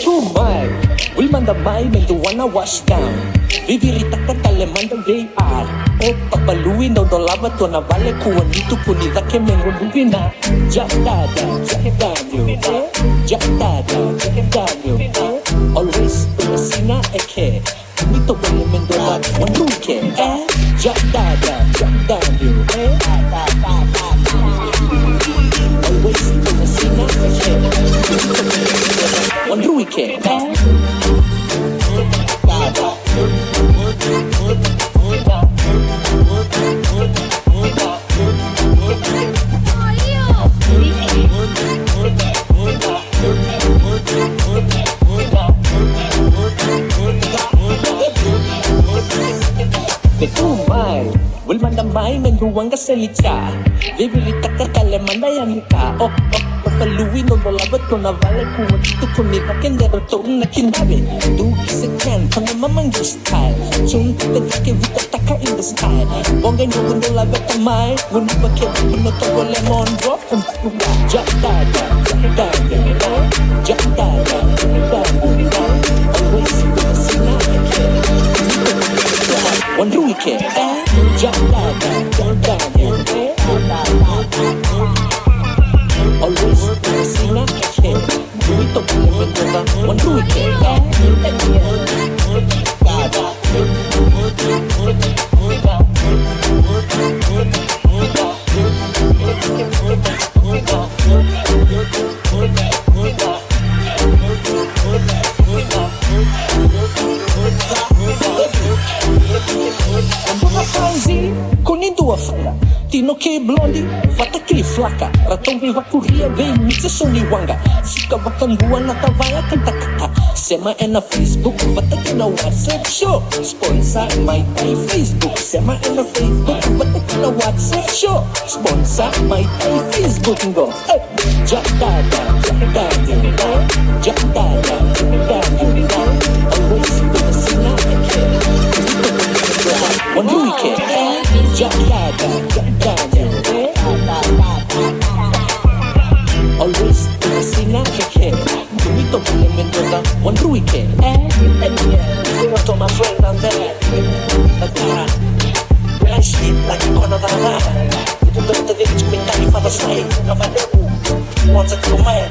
Tumay, will mandamay, menduana wash down. Vivirita ka talemanda VR. O papaluin daw do lava to na vale kuwanito punida ke mengoduvina. Jadada, jadadanyo, jadadanyo. Always tunasina eke. Nito wale mendola wanduke. Jadada, jadadanyo. Always tunasina eke. Wanduke. Tumay, will mandamay menduang kasalita. Vivirita ka talemanda yanika. Papaluin o balabat ko na vale kung dito kumita kendero to na kindabi. Do kisakan pa na mamangyo style. Chun pagkake vita taka in the style. Bongay no gundo labat tamay. Gundo bakit puno to ko lemon drop. Jadada, jadada, jadada, jadada. Always tunasina eke. One weekend, jadada, jadada. Always tunasina eke. Duito kulemendova. One weekend, Kunindo a fala, tino que blondie, fata que flaca, ratão viva corria, vem mixa soni wanga, fica vakandua na tavaya kanta kata, sema é na Facebook, fata que na WhatsApp show, sponsor my Thai Facebook, sema é na Facebook, fata que na WhatsApp show, sponsor my Thai Facebook go, jadada, jadada, jadada, jadada, always tunasina eke, one weekend. Jadada, jadada. Always tunasina eke. Tumito pale mendoza one weekend. Sing to my friend down there. Nagara. When sleep like you gonna die. You don't have to get to me for the fight. No matter who wants to come in.